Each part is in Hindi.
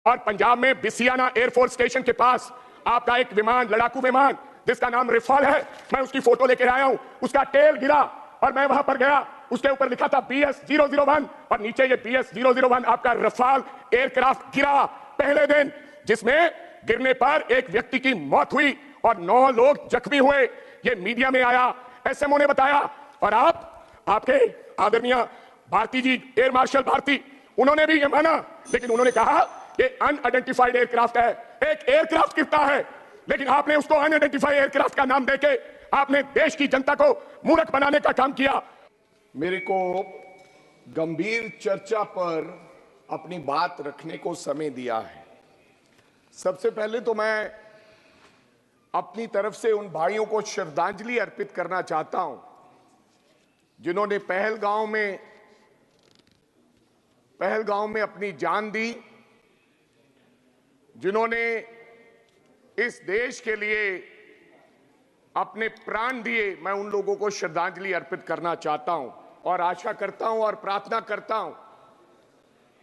और पंजाब में बिसियाना एयरफोर्स स्टेशन के पास आपका एक विमान, लड़ाकू विमान जिसका नाम रिफॉल है, मैं उसकी फोटो लेकर आया हूं। उसका टेल गिरा और मैं वहां पर गया, उसके ऊपर लिखा था BS-001 और नीचे ये BS-001 आपका रफाल एयरक्राफ्ट गिरा पहले दिन, जिसमें गिरने पर एक व्यक्ति की मौत हुई और 9 लोग जख्मी हुए। ये मीडिया में आया, SMO ने बताया। और आपके आदरणीय भारती जी, एयर मार्शल भारती, उन्होंने भी ये माना, लेकिन उन्होंने कहा ये अनआइडेंटिफाइड एयरक्राफ्ट है। एक एयरक्राफ्ट गिरता है, लेकिन आपने उसको अनआइडेंटिफाइड एयरक्राफ्ट का नाम देके आपने देश की जनता को मूर्ख बनाने का काम किया। मेरे को गंभीर चर्चा पर अपनी बात रखने को समय दिया है। सबसे पहले तो मैं अपनी तरफ से उन भाइयों को श्रद्धांजलि अर्पित करना चाहता हूं जिन्होंने पहलगांव में अपनी जान दी, जिन्होंने इस देश के लिए अपने प्राण दिए। मैं उन लोगों को श्रद्धांजलि अर्पित करना चाहता हूं और आशा करता हूं और प्रार्थना करता हूं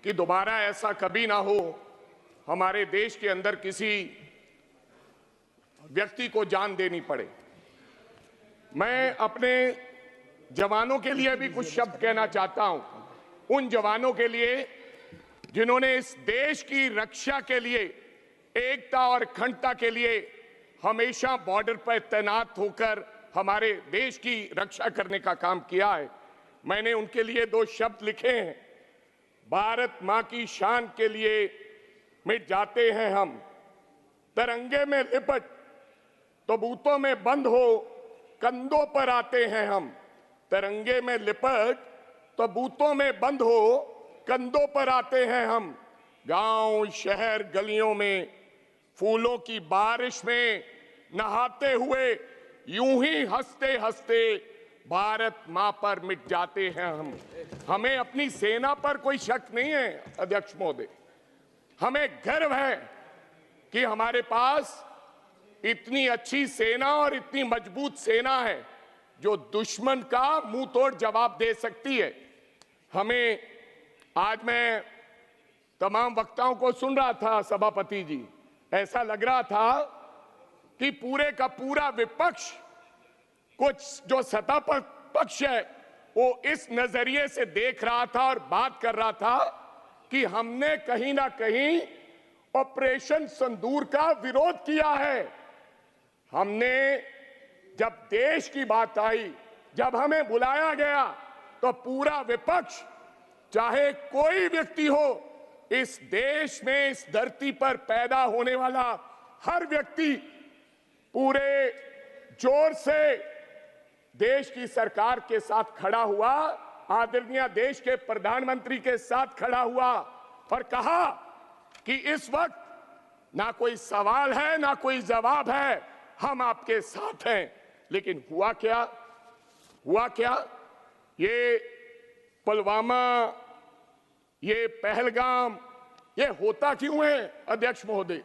कि दोबारा ऐसा कभी ना हो, हमारे देश के अंदर किसी व्यक्ति को जान देनी पड़े। मैं अपने जवानों के लिए भी कुछ शब्द कहना चाहता हूं, उन जवानों के लिए जिन्होंने इस देश की रक्षा के लिए, एकता और अखंडता के लिए हमेशा बॉर्डर पर तैनात होकर हमारे देश की रक्षा करने का काम किया है। मैंने उनके लिए 2 शब्द लिखे हैं। भारत मां की शान के लिए मिट जाते हैं हम, तिरंगे में लिपट तबूतों में बंद हो कंधों पर आते हैं हम। तिरंगे में लिपट तबूतों में बंद हो कंधों पर आते हैं हम। गांव शहर गलियों में फूलों की बारिश में नहाते हुए यूं ही हंसते हंसते भारत मां पर मिट जाते हैं हम। हमें अपनी सेना पर कोई शक नहीं है अध्यक्ष महोदय, हमें गर्व है कि हमारे पास इतनी अच्छी सेना और इतनी मजबूत सेना है जो दुश्मन का मुंह तोड़ जवाब दे सकती है। हमें, आज मैं तमाम वक्ताओं को सुन रहा था सभापति जी, ऐसा लग रहा था कि पूरे का पूरा विपक्ष, कुछ जो सत्ता पर पक्ष है, वो इस नजरिए से देख रहा था और बात कर रहा था कि हमने कहीं ना कहीं ऑपरेशन सिंदूर का विरोध किया है। हमने, जब देश की बात आई, जब हमें बुलाया गया, तो पूरा विपक्ष, चाहे कोई व्यक्ति हो, इस देश में, इस धरती पर पैदा होने वाला हर व्यक्ति पूरे जोर से देश की सरकार के साथ खड़ा हुआ, आदरणीय देश के प्रधानमंत्री के साथ खड़ा हुआ और कहा कि इस वक्त ना कोई सवाल है ना कोई जवाब है, हम आपके साथ हैं। लेकिन हुआ क्या? ये पुलवामा, ये पहलगाम, ये होता क्यों है अध्यक्ष महोदय?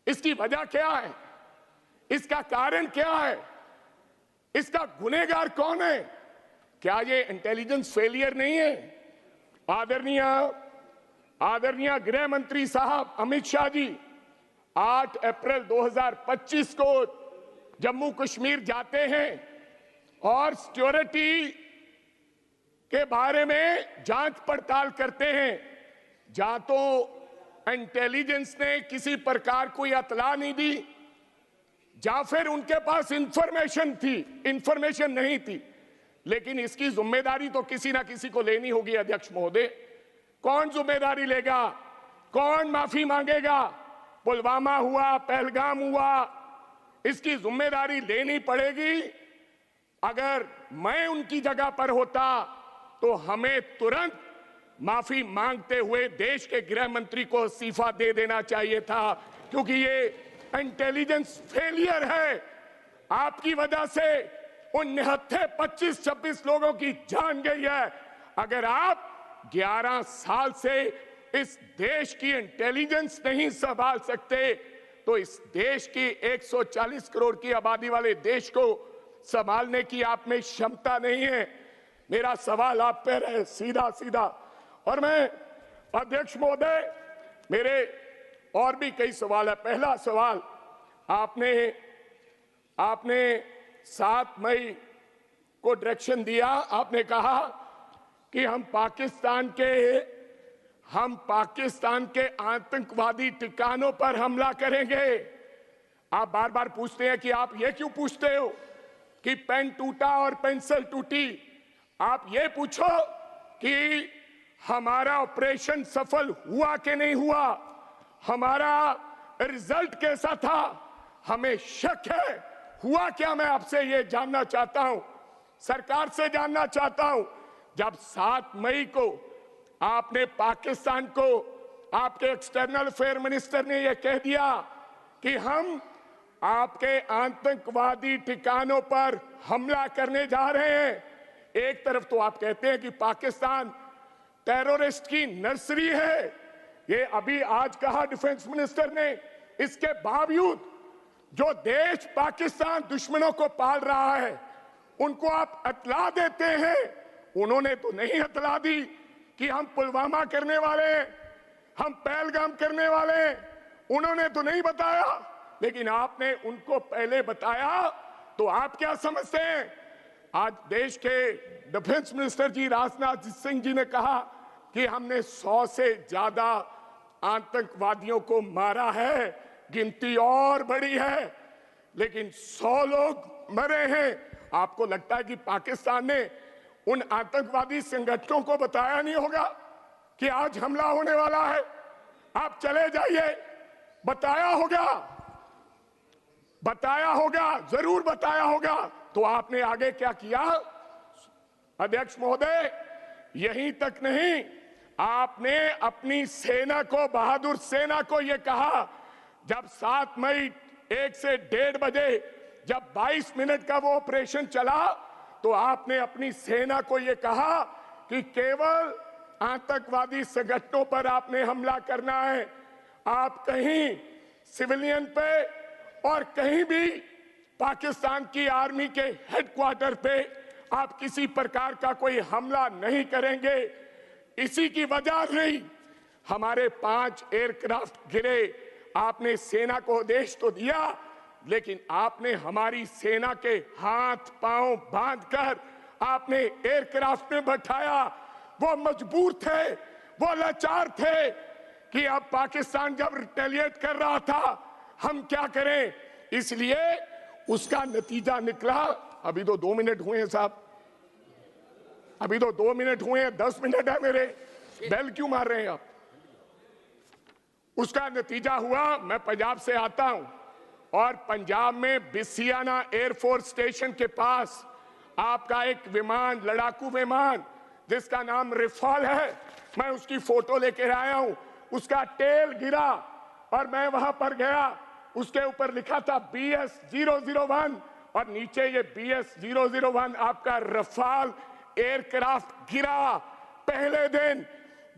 इसकी वजह क्या है? इसका कारण क्या है? इसका गुनहगार कौन है? क्या ये इंटेलिजेंस फेलियर नहीं है? आदरणीय गृह मंत्री साहब अमित शाह जी 8 अप्रैल 2025 को जम्मू कश्मीर जाते हैं और सिक्योरिटी के बारे में जांच पड़ताल करते हैं। जहां तो इंटेलिजेंस ने किसी प्रकार कोई इत्तला नहीं दी, या फिर उनके पास इंफॉर्मेशन नहीं थी। लेकिन इसकी जिम्मेदारी तो किसी ना किसी को लेनी होगी अध्यक्ष महोदय। कौन जिम्मेदारी लेगा? कौन माफी मांगेगा? पुलवामा हुआ, पहलगाम हुआ, इसकी जिम्मेदारी लेनी पड़ेगी। अगर मैं उनकी जगह पर होता तो हमें तुरंत माफी मांगते हुए देश के गृह मंत्री को इस्तीफा दे देना चाहिए था, क्योंकि ये इंटेलिजेंस फेलियर है। आपकी वजह से उन निहत्थे 25-26 लोगों की जान गई है। अगर आप 11 साल से इस देश की इंटेलिजेंस नहीं संभाल सकते, तो इस देश की 140 करोड़ की आबादी वाले देश को संभालने की आप में क्षमता नहीं है। मेरा सवाल आप पर है सीधा। और मैं अध्यक्ष महोदय, मेरे और भी कई सवाल है। पहला सवाल, आपने 7 मई को डायरेक्शन दिया, आपने कहा कि हम पाकिस्तान के आतंकवादी ठिकानों पर हमला करेंगे। आप बार बार पूछते हैं कि आप ये क्यों पूछते हो कि पेन टूटा और पेंसिल टूटी। आप ये पूछो कि हमारा ऑपरेशन सफल हुआ कि नहीं हुआ, हमारा रिजल्ट कैसा था। हमें शक है, हुआ क्या, मैं आपसे ये जानना चाहता हूं, सरकार से जानना चाहता हूं। जब 7 मई को आपने पाकिस्तान को, आपके एक्सटर्नल अफेयर मिनिस्टर ने यह कह दिया कि हम आपके आतंकवादी ठिकानों पर हमला करने जा रहे हैं। एक तरफ तो आप कहते हैं कि पाकिस्तान टेररिस्ट की नर्सरी है, ये अभी आज कहा डिफेंस मिनिस्टर ने। इसके बावजूद जो देश पाकिस्तान दुश्मनों को पाल रहा है उनको आप अतला देते हैं। उन्होंने तो नहीं अतला दी कि हम पुलवामा करने वाले हैं, हम पहलगाम करने वाले हैं, उन्होंने तो नहीं बताया, लेकिन आपने उनको पहले बताया। तो आप क्या समझते हैं, आज देश के डिफेंस मिनिस्टर जी राजनाथ सिंह जी ने कहा कि हमने 100 से ज्यादा आतंकवादियों को मारा है, गिनती और बड़ी है, लेकिन 100 लोग मरे हैं। आपको लगता है कि पाकिस्तान ने उन आतंकवादी संगठनों को बताया नहीं होगा कि आज हमला होने वाला है? आप चले जाइए, बताया होगा, जरूर बताया होगा। तो आपने आगे क्या किया? अध्यक्ष महोदय, यहीं तक नहीं, आपने अपनी सेना को, बहादुर सेना को यह कहा, जब 7 मई 1 से 1:30 बजे जब 22 मिनट का वो ऑपरेशन चला, तो आपने अपनी सेना को यह कहा कि केवल आतंकवादी संगठनों पर आपने हमला करना है। आप कहीं सिविलियन पे और कहीं भी पाकिस्तान की आर्मी के हेडक्वार्टर पे आप किसी प्रकार का कोई हमला नहीं करेंगे। इसी की वजह नहीं, हमारे 5 एयरक्राफ्ट गिरे। आपने सेना को आदेश तो दिया, लेकिन आपने हमारी सेना के हाथ पांव बांधकर आपने एयरक्राफ्ट में बैठाया। वो मजबूर थे, वो लाचार थे कि अब पाकिस्तान जब रिटेलिएट कर रहा था, हम क्या करें। इसलिए उसका नतीजा निकला। अभी तो 2 मिनट हुए हैं साहब, अभी तो 2 मिनट हुए हैं, 10 मिनट है मेरे, बेल क्यों मार रहे हैं आप? उसका नतीजा हुआ, मैं पंजाब से आता हूं और पंजाब में बिसियाना एयरफोर्स स्टेशन के पास आपका एक विमान, लड़ाकू विमान जिसका नाम रिफॉल है, मैं उसकी फोटो लेकर आया हूं। उसका टेल गिरा और मैं वहां पर गया, उसके ऊपर लिखा था BS-001 और नीचे ये BS-001 आपका रफाल एयरक्राफ्ट गिरा पहले दिन,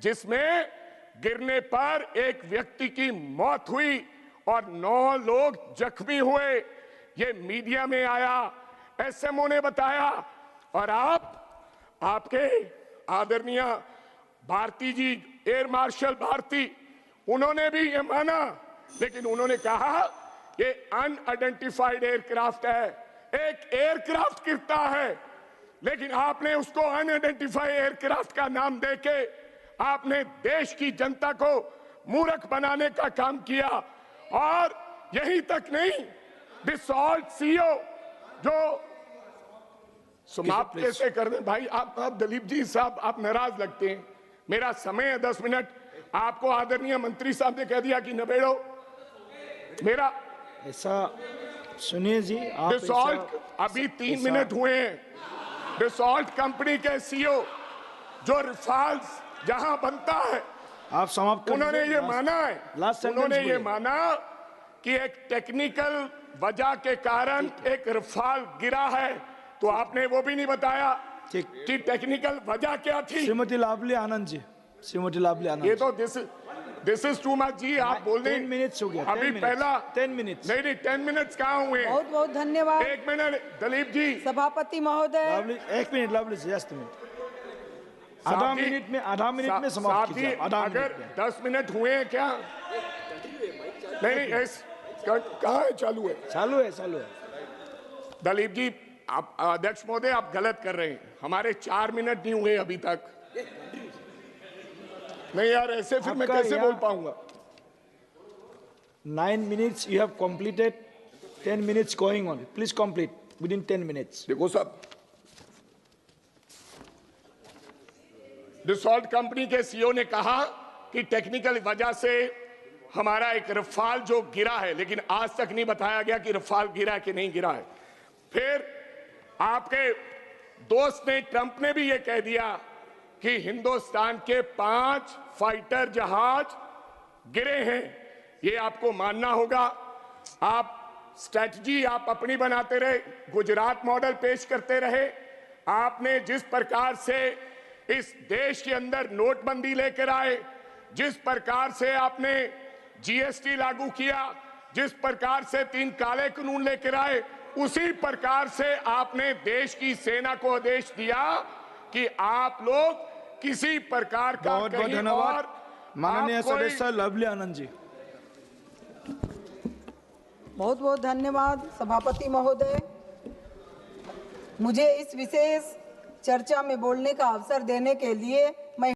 जिसमें गिरने पर एक व्यक्ति की मौत हुई और 9 लोग जख्मी हुए। ये मीडिया में आया, SMO ने बताया, और आपके आदरणीय भारती जी, एयर मार्शल भारती, उन्होंने भी ये माना, लेकिन उन्होंने कहा ये अनआइडेंटिफाइड एयरक्राफ्ट है। एक एयरक्राफ्ट गिरता है, लेकिन आपने उसको अनआइडेंटिफाइड एयरक्राफ्ट का नाम देके आपने देश की जनता को मूर्ख बनाने का काम किया। और यहीं तक नहीं, डिसॉल्ट CEO जो समाप्त कैसे कर दें भाई आप दलीप जी साहब, आप नाराज लगते हैं। मेरा समय है 10 मिनट, आपको आदरणीय मंत्री साहब ने कह दिया कि नबेड़ो मेरा। ऐसा सुनिए जी, आप डिसॉल्ट अभी 3 मिनट हुए हैं। डिसॉल्ट कंपनी के CEO जो रिफाल्स जहां बनता है, आप समाप्त, उन्होंने ये माना है, उन्होंने ये माना कि एक टेक्निकल वजह के कारण एक रफाल गिरा है। तो आपने वो भी नहीं बताया कि टेक्निकल वजह क्या थी। श्रीमती लावली आनंद जी, श्रीमती लावली आनंद, ये तो दिस इज टू मच जी। आप बोल रहे 10 मिनट्स हो गया, अभी पहला 10 मिनट्स नहीं 10 मिनट्स कहाँ हुए? बहुत बहुत धन्यवाद। 1 मिनट दलीप जी। सभापति महोदय, लावली 1 मिनट, लावली जी, जस्ट मिनट, आधा मिनट में समाप्त कीजिए। अगर 10 मिनट हुए हैं क्या? नहीं कहाँ है? चालू है। चालू है, चालू है। दलीप जी, आप अध्यक्ष महोदय, आप गलत कर रहे हैं। हमारे 4 मिनट नहीं हुए अभी तक। नहीं यार, ऐसे फिर मैं आपका कैसे बोल पाऊंगा? 9 minutes you have completed. 10 minutes going on. Please complete within 10 minutes. देखो साहब, डिसॉल्ट कंपनी के सीईओ ने कहा कि टेक्निकल वजह से हमारा एक रफाल जो गिरा है, लेकिन आज तक नहीं बताया गया कि रफाल गिरा कि नहीं गिरा है। फिर आपके दोस्त ने, ट्रंप ने भी ये कह दिया कि हिंदुस्तान के 5 फाइटर जहाज गिरे हैं। ये आपको मानना होगा। आप स्ट्रैटेजी आप अपनी बनाते रहे, गुजरात मॉडल पेश करते रहे। आपने जिस प्रकार से इस देश के अंदर नोटबंदी लेकर आए, जिस प्रकार से आपने जीएसटी लागू किया, जिस प्रकार से 3 काले कानून लेकर आए, उसी प्रकार से आपने देश की सेना को आदेश दिया कि आप लोग किसी प्रकार का बहुत बहुत कहीं धन्यवाद और माननीय आप कोई- सदस्य लवली आनंद जी। बहुत बहुत धन्यवाद सभापति महोदय। मुझे इस विशेष चर्चा में बोलने का अवसर देने के लिए